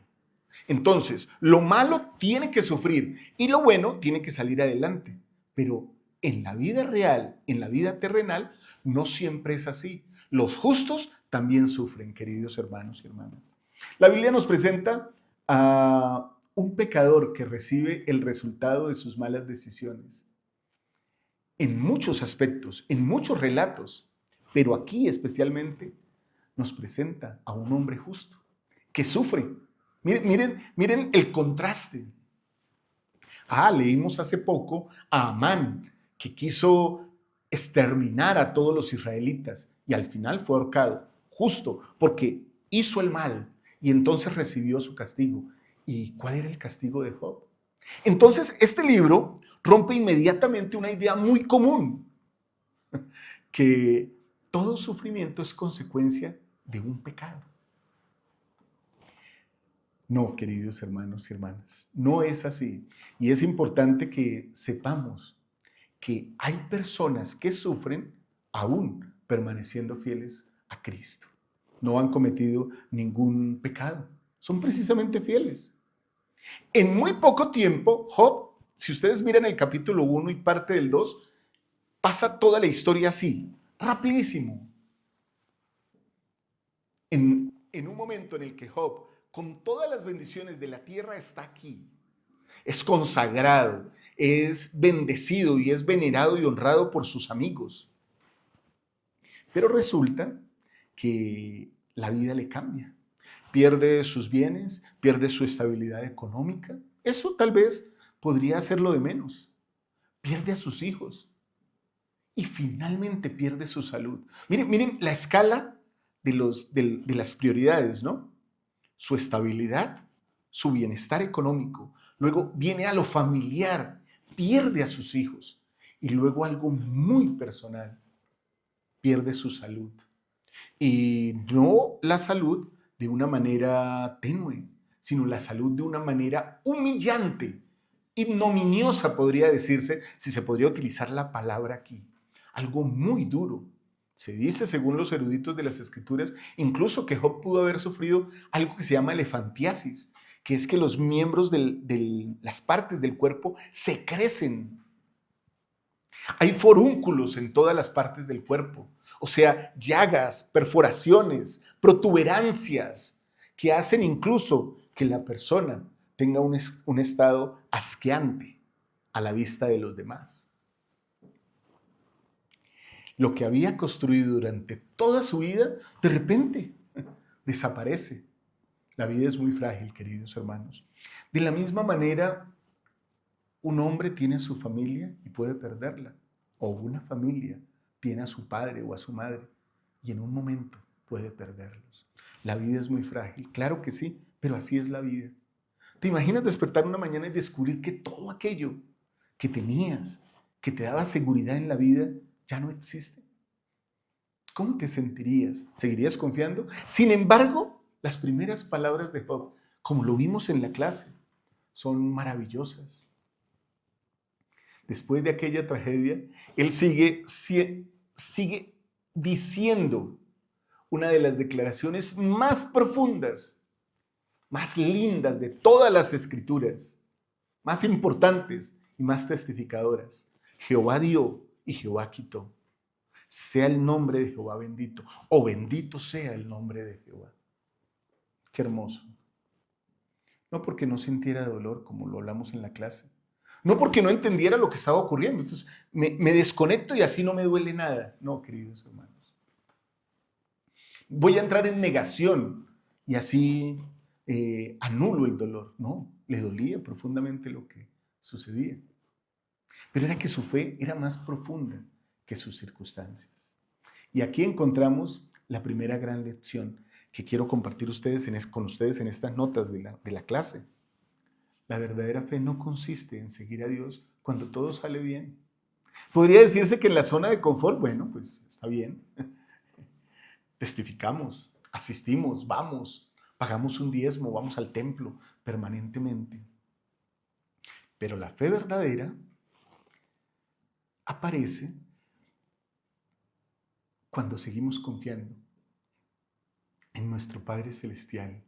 Entonces, lo malo tiene que sufrir y lo bueno tiene que salir adelante. Pero en la vida real, en la vida terrenal, no siempre es así. Los justos también sufren, queridos hermanos y hermanas. La Biblia nos presenta a un pecador que recibe el resultado de sus malas decisiones. En muchos aspectos, en muchos relatos, pero aquí especialmente nos presenta a un hombre justo que sufre. Miren el contraste. Leímos hace poco a Amán, que quiso exterminar a todos los israelitas y al final fue ahorcado, justo porque hizo el mal y entonces recibió su castigo. ¿Y cuál era el castigo de Job? Entonces, este libro rompe inmediatamente una idea muy común, que todo sufrimiento es consecuencia de un pecado. No, queridos hermanos y hermanas, no es así. Y es importante que sepamos que hay personas que sufren aún permaneciendo fieles a Cristo. No han cometido ningún pecado, son precisamente fieles. En muy poco tiempo, Job, si ustedes miran el capítulo 1 y parte del 2, pasa toda la historia así, rapidísimo. En un momento en el que Job, con todas las bendiciones de la tierra, está aquí, es consagrado, es bendecido y es venerado y honrado por sus amigos. Pero resulta que la vida le cambia. Pierde sus bienes, pierde su estabilidad económica. Eso tal vez podría hacerlo de menos. Pierde a sus hijos y finalmente pierde su salud. Miren la escala de las prioridades, ¿no? Su estabilidad, su bienestar económico. Luego viene a lo familiar, pierde a sus hijos. Y luego algo muy personal, pierde su salud. Y no la salud de una manera tenue, sino la salud de una manera humillante, ignominiosa podría decirse, si se podría utilizar la palabra aquí. Algo muy duro. Se dice, según los eruditos de las Escrituras, incluso que Job pudo haber sufrido algo que se llama elefantiasis, que es que los miembros de las partes del cuerpo se crecen. Hay forúnculos en todas las partes del cuerpo, o sea, llagas, perforaciones, protuberancias, que hacen incluso que la persona tenga un estado asqueante a la vista de los demás. Lo que había construido durante toda su vida, de repente desaparece. La vida es muy frágil, queridos hermanos. De la misma manera, un hombre tiene su familia y puede perderla. O una familia tiene a su padre o a su madre y en un momento puede perderlos. La vida es muy frágil, claro que sí, pero así es la vida. ¿Te imaginas despertar una mañana y descubrir que todo aquello que tenías, que te daba seguridad en la vida, ya no existe? ¿Cómo te sentirías? ¿Seguirías confiando? Sin embargo, las primeras palabras de Job, como lo vimos en la clase, son maravillosas. Después de aquella tragedia, él sigue diciendo una de las declaraciones más profundas, más lindas de todas las Escrituras, más importantes y más testificadoras. Jehová dio y Jehová quitó. Sea el nombre de Jehová bendito, o bendito sea el nombre de Jehová. Qué hermoso. No porque no sintiera dolor, como lo hablamos en la clase. No porque no entendiera lo que estaba ocurriendo. Entonces, me desconecto y así no me duele nada. No, queridos hermanos. Voy a entrar en negación y así anulo el dolor. No, le dolía profundamente lo que sucedía. Pero era que su fe era más profunda que sus circunstancias. Y aquí encontramos la primera gran lección que quiero compartir con ustedes en estas notas de la clase. La verdadera fe no consiste en seguir a Dios cuando todo sale bien. Podría decirse que en la zona de confort, bueno, pues está bien. Testificamos, asistimos, vamos, pagamos un diezmo, vamos al templo permanentemente. Pero la fe verdadera aparece cuando seguimos confiando en nuestro Padre Celestial,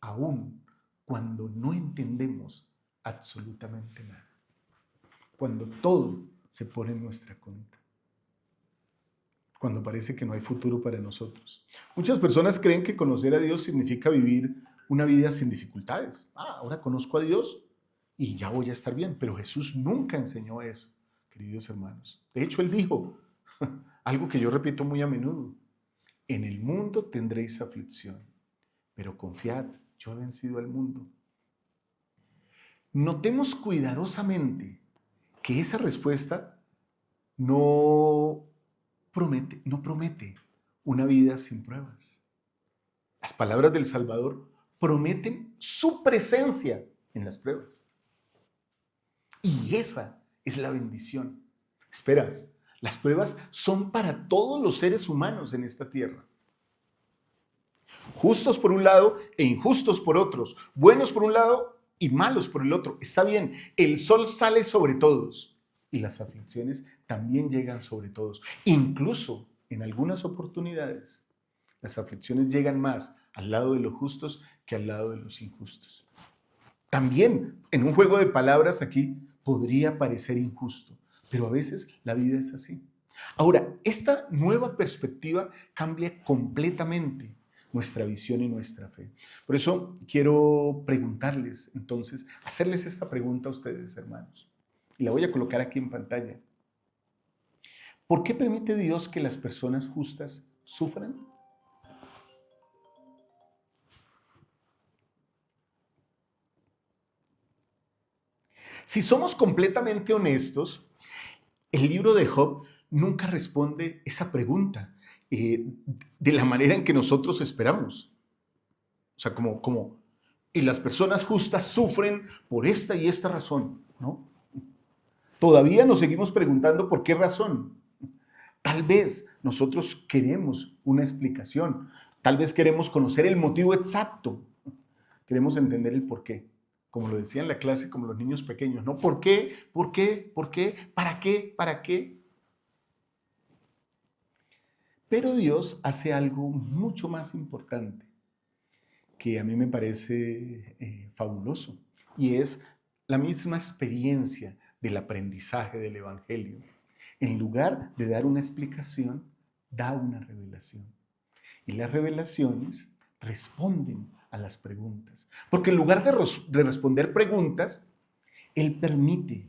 aún cuando no entendemos absolutamente nada, cuando todo se pone en nuestra contra, cuando parece que no hay futuro para nosotros. Muchas personas creen que conocer a Dios significa vivir una vida sin dificultades. Ahora conozco a Dios y ya voy a estar bien, pero Jesús nunca enseñó eso, queridos hermanos. De hecho, Él dijo algo que yo repito muy a menudo: en el mundo tendréis aflicción, pero confiad, yo he vencido al mundo. Notemos cuidadosamente que esa respuesta no promete una vida sin pruebas. Las palabras del Salvador prometen su presencia en las pruebas. Y esa es la bendición. Espera, las pruebas son para todos los seres humanos en esta tierra. Justos por un lado e injustos por otros. Buenos por un lado y malos por el otro. Está bien, el sol sale sobre todos. y las aflicciones también llegan sobre todos. Incluso en algunas oportunidades, las aflicciones llegan más al lado de los justos que al lado de los injustos. También, en un juego de palabras aquí, podría parecer injusto, pero a veces la vida es así. Ahora, esta nueva perspectiva cambia completamente nuestra visión y nuestra fe. Por eso quiero preguntarles, entonces, hacerles esta pregunta a ustedes, hermanos. Y la voy a colocar aquí en pantalla. ¿Por qué permite Dios que las personas justas sufran? Si somos completamente honestos, el libro de Job nunca responde esa pregunta de la manera en que nosotros esperamos. O sea, y las personas justas sufren por esta y esta razón, ¿no? Todavía nos seguimos preguntando por qué razón. Tal vez nosotros queremos una explicación, tal vez queremos conocer el motivo exacto, queremos entender el por qué. Como lo decía en la clase, como los niños pequeños, ¿no? ¿Por qué? ¿Por qué? ¿Por qué? ¿Para qué? ¿Para qué? Pero Dios hace algo mucho más importante que a mí me parece fabuloso, y es la misma experiencia del aprendizaje del Evangelio. En lugar de dar una explicación, da una revelación. Y las revelaciones responden a las preguntas. Porque en lugar de responder preguntas, Él permite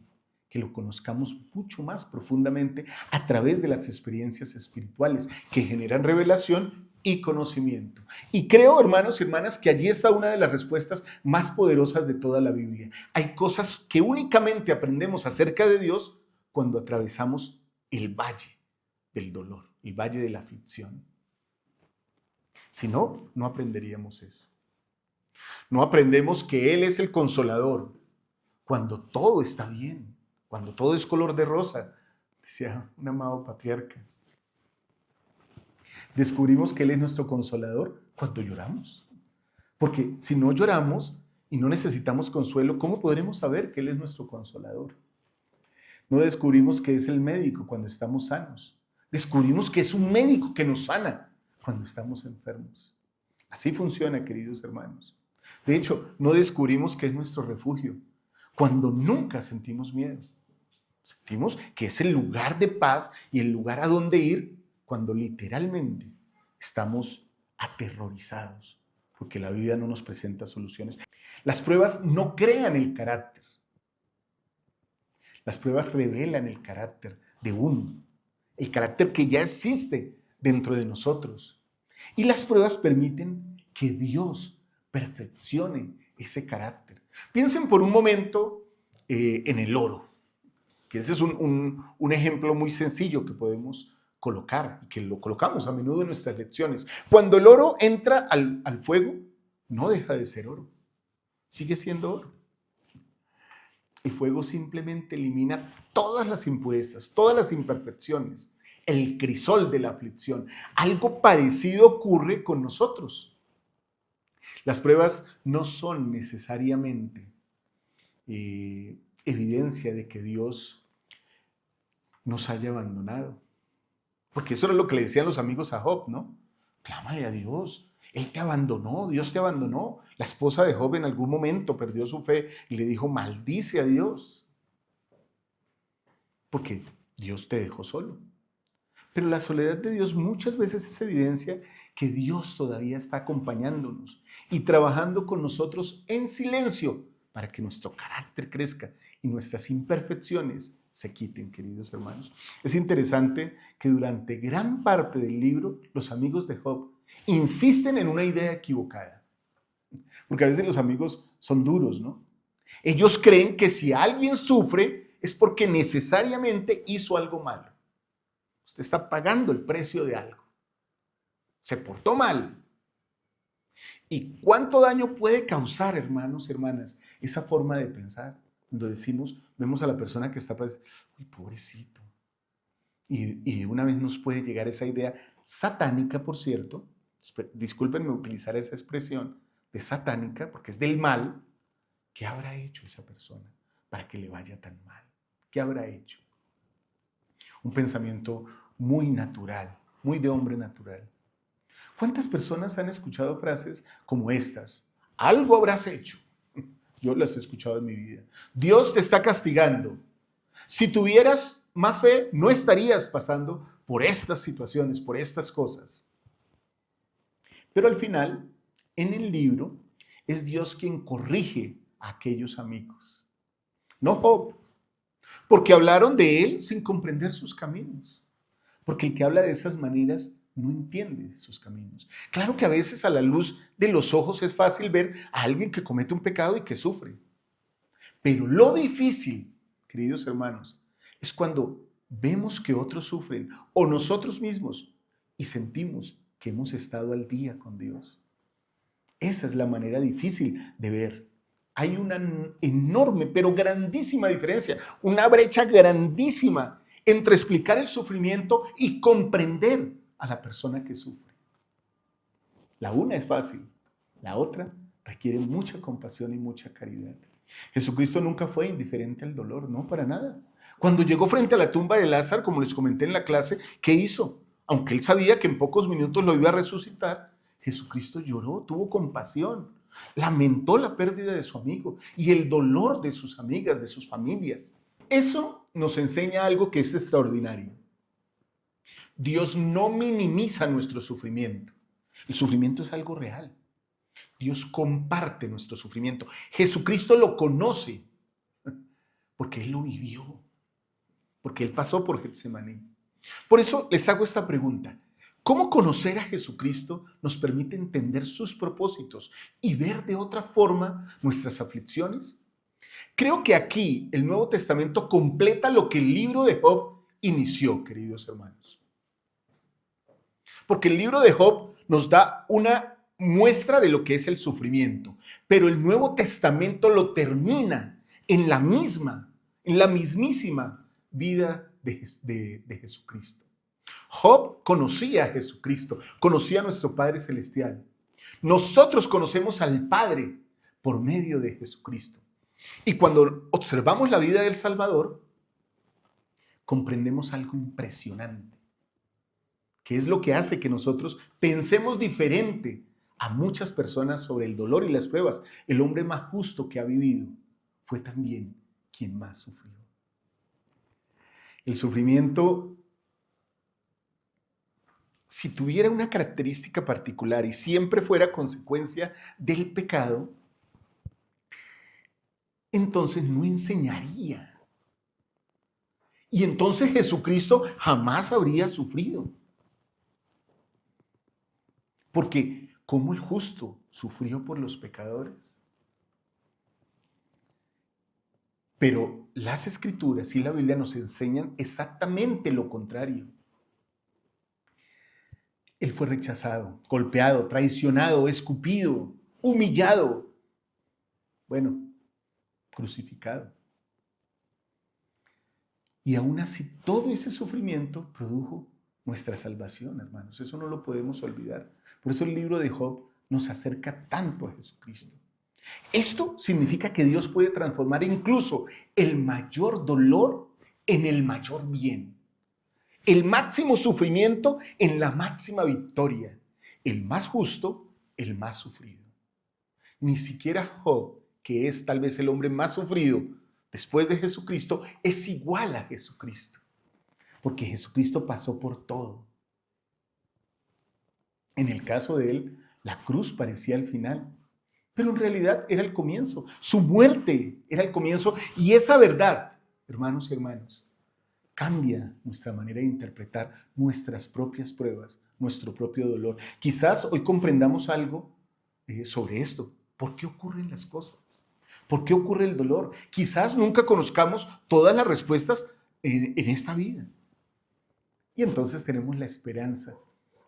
que lo conozcamos mucho más profundamente a través de las experiencias espirituales que generan revelación y conocimiento. Y creo, hermanos y hermanas, que allí está una de las respuestas más poderosas de toda la Biblia. Hay cosas que únicamente aprendemos acerca de Dios cuando atravesamos el valle del dolor, el valle de la aflicción. Si no, no aprenderíamos eso. No aprendemos que Él es el consolador cuando todo está bien, cuando todo es color de rosa, decía un amado patriarca. Descubrimos que Él es nuestro consolador cuando lloramos. Porque si no lloramos y no necesitamos consuelo, ¿cómo podremos saber que Él es nuestro consolador? No descubrimos que es el médico cuando estamos sanos. Descubrimos que es un médico que nos sana cuando estamos enfermos. Así funciona, queridos hermanos. De hecho, no descubrimos que es nuestro refugio cuando nunca sentimos miedo. Sentimos que es el lugar de paz y el lugar a donde ir cuando literalmente estamos aterrorizados porque la vida no nos presenta soluciones. Las pruebas no crean el carácter. Las pruebas revelan el carácter de uno, el carácter que ya existe dentro de nosotros. Y las pruebas permiten que Dios perfeccione ese carácter. Piensen por un momento en el oro, que ese es un ejemplo muy sencillo que podemos colocar y que lo colocamos a menudo en nuestras lecciones. Cuando el oro entra al fuego, no deja de ser oro, sigue siendo oro. El fuego simplemente elimina todas las impurezas, todas las imperfecciones, el crisol de la aflicción. Algo parecido ocurre con nosotros. Las pruebas no son necesariamente evidencia de que Dios nos haya abandonado. Porque eso era lo que le decían los amigos a Job, ¿no? Clámale a Dios. Él te abandonó, Dios te abandonó. La esposa de Job en algún momento perdió su fe y le dijo, maldice a Dios. Porque Dios te dejó solo. Pero la soledad de Dios muchas veces es evidencia que Dios todavía está acompañándonos y trabajando con nosotros en silencio para que nuestro carácter crezca y nuestras imperfecciones se quiten, queridos hermanos. Es interesante que durante gran parte del libro los amigos de Job insisten en una idea equivocada. Porque a veces los amigos son duros, ¿no? Ellos creen que si alguien sufre es porque necesariamente hizo algo malo. Usted está pagando el precio de algo. Se portó mal. ¿Y cuánto daño puede causar, hermanos y hermanas, esa forma de pensar? Cuando decimos, vemos a la persona que está, pues, uy, pobrecito. Y de una vez nos puede llegar esa idea satánica, por cierto, discúlpenme utilizar esa expresión de satánica, porque es del mal. ¿Qué habrá hecho esa persona para que le vaya tan mal? ¿Qué habrá hecho? un pensamiento muy natural, muy de hombre natural. ¿Cuántas personas han escuchado frases como estas? Algo habrás hecho. Yo las he escuchado en mi vida. Dios te está castigando. Si tuvieras más fe, no estarías pasando por estas situaciones, por estas cosas. Pero al final, en el libro, es Dios quien corrige a aquellos amigos. No Job, porque hablaron de él sin comprender sus caminos. Porque el que habla de esas maneras no entiende sus caminos. Claro que a veces a la luz de los ojos es fácil ver a alguien que comete un pecado y que sufre. Pero lo difícil, queridos hermanos, es cuando vemos que otros sufren o nosotros mismos y sentimos que hemos estado al día con Dios. Esa es la manera difícil de ver. Hay una enorme, pero grandísima diferencia, una brecha grandísima entre explicar el sufrimiento y comprender a la persona que sufre. La una es fácil, la otra requiere mucha compasión y mucha caridad. Jesucristo nunca fue indiferente al dolor, no, para nada. Cuando llegó frente a la tumba de Lázaro, como les comenté en la clase, ¿qué hizo? Aunque él sabía que en pocos minutos lo iba a resucitar, Jesucristo lloró, tuvo compasión, lamentó la pérdida de su amigo y el dolor de sus amigas, de sus familias. Eso nos enseña algo que es extraordinario. Dios no minimiza nuestro sufrimiento. El sufrimiento es algo real. Dios comparte nuestro sufrimiento. Jesucristo lo conoce porque Él lo vivió, porque Él pasó por Getsemaní. Por eso les hago esta pregunta. ¿Cómo conocer a Jesucristo nos permite entender sus propósitos y ver de otra forma nuestras aflicciones? Creo que aquí el Nuevo Testamento completa lo que el libro de Job inició, queridos hermanos. Porque el libro de Job nos da una muestra de lo que es el sufrimiento, pero el Nuevo Testamento lo termina en la mismísima vida de Jesucristo. Job conocía a Jesucristo, conocía a nuestro Padre Celestial. Nosotros conocemos al Padre por medio de Jesucristo. Y cuando observamos la vida del Salvador, comprendemos algo impresionante, que es lo que hace que nosotros pensemos diferente a muchas personas sobre el dolor y las pruebas. El hombre más justo que ha vivido fue también quien más sufrió. El sufrimiento, si tuviera una característica particular y siempre fuera consecuencia del pecado, entonces no enseñaría. Y entonces Jesucristo jamás habría sufrido. Porque ¿cómo el justo sufrió por los pecadores? Pero las Escrituras y la Biblia nos enseñan exactamente lo contrario. Él fue rechazado, golpeado, traicionado, escupido, humillado. Bueno, crucificado. Y aún así todo ese sufrimiento produjo nuestra salvación, hermanos. Eso no lo podemos olvidar. Por eso el libro de Job nos acerca tanto a Jesucristo. Esto significa que Dios puede transformar incluso el mayor dolor en el mayor bien. El máximo sufrimiento en la máxima victoria. El más justo, el más sufrido. Ni siquiera Job, que es tal vez el hombre más sufrido después de Jesucristo, es igual a Jesucristo. Porque Jesucristo pasó por todo. En el caso de él, la cruz parecía el final, pero en realidad era el comienzo. Su muerte era el comienzo y esa verdad, hermanos y hermanas, cambia nuestra manera de interpretar nuestras propias pruebas, nuestro propio dolor. Quizás hoy comprendamos algo sobre esto. ¿Por qué ocurren las cosas? ¿Por qué ocurre el dolor? Quizás nunca conozcamos todas las respuestas en esta vida. Y entonces tenemos la esperanza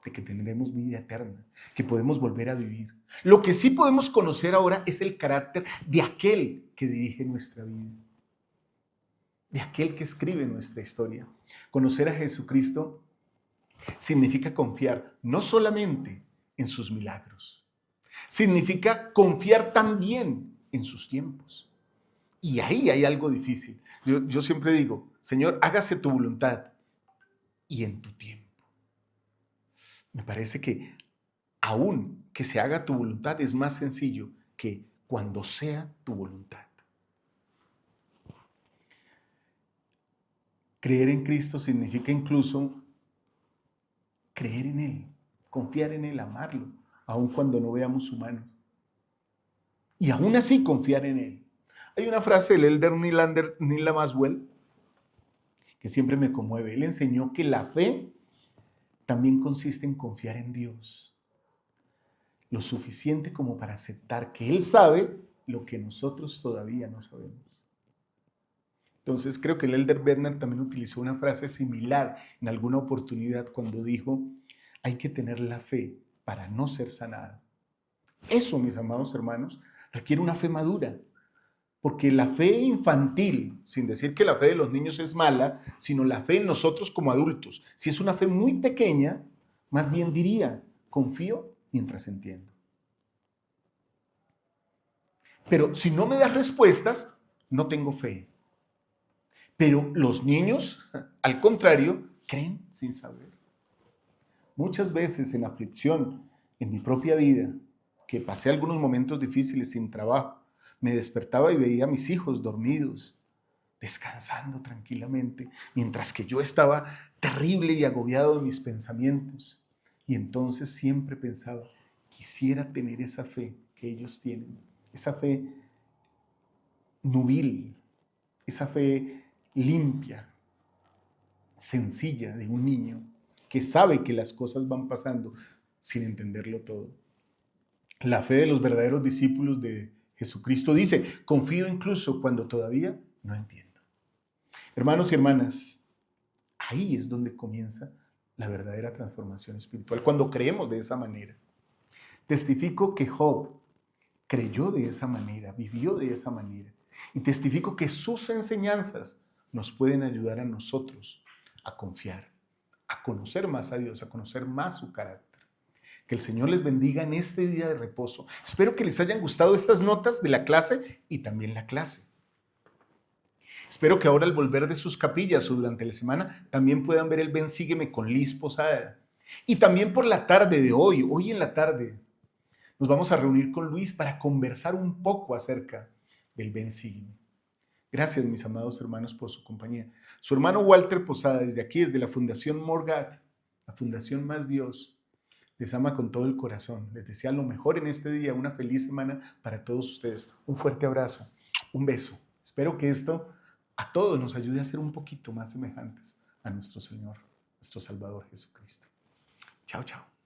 de que tendremos vida eterna, que podemos volver a vivir. Lo que sí podemos conocer ahora es el carácter de aquel que dirige nuestra vida, de aquel que escribe nuestra historia. Conocer a Jesucristo significa confiar no solamente en sus milagros, significa confiar también en sus tiempos. Y ahí hay algo difícil. Yo siempre digo, Señor, hágase tu voluntad. y en tu tiempo. Me parece que aún que se haga tu voluntad es más sencillo que cuando sea tu voluntad. Creer en Cristo significa incluso creer en Él, confiar en Él, amarlo, aun cuando no veamos su mano. Y aún así confiar en Él. Hay una frase del elder Neil Maxwell que siempre me conmueve. Él enseñó que la fe también consiste en confiar en Dios, lo suficiente como para aceptar que Él sabe lo que nosotros todavía no sabemos. Entonces creo que el elder Bednar también utilizó una frase similar en alguna oportunidad cuando dijo, hay que tener la fe para no ser sanado. Eso, mis amados hermanos, requiere una fe madura, porque la fe infantil, sin decir que la fe de los niños es mala, sino la fe en nosotros como adultos, si es una fe muy pequeña, más bien diría, confío mientras entiendo. Pero si no me das respuestas, no tengo fe. Pero los niños, al contrario, creen sin saber. Muchas veces en aflicción, en mi propia vida, que pasé algunos momentos difíciles sin trabajo, me despertaba y veía a mis hijos dormidos, descansando tranquilamente, mientras que yo estaba terrible y agobiado de mis pensamientos. Y entonces siempre pensaba, quisiera tener esa fe que ellos tienen, esa fe nubil, esa fe limpia, sencilla de un niño que sabe que las cosas van pasando sin entenderlo todo. La fe de los verdaderos discípulos de Jesucristo dice, confío incluso cuando todavía no entiendo. Hermanos y hermanas, ahí es donde comienza la verdadera transformación espiritual, cuando creemos de esa manera. Testifico que Job creyó de esa manera, vivió de esa manera, y testifico que sus enseñanzas nos pueden ayudar a nosotros a confiar, a conocer más a Dios, a conocer más su carácter. Que el Señor les bendiga en este día de reposo. Espero que les hayan gustado estas notas de la clase y también la clase. Espero que ahora al volver de sus capillas o durante la semana también puedan ver el Ven Sígueme con Liz Posada. Y también por la tarde de hoy en la tarde, nos vamos a reunir con Luis para conversar un poco acerca del Ven Sígueme. Gracias, mis amados hermanos, por su compañía. Su hermano Walter Posada, desde aquí, desde la Fundación Morgat, la Fundación Más Dios, les ama con todo el corazón. Les desea lo mejor en este día, una feliz semana para todos ustedes. Un fuerte abrazo, un beso. Espero que esto a todos nos ayude a ser un poquito más semejantes a nuestro Señor, nuestro Salvador Jesucristo. Chao, chao.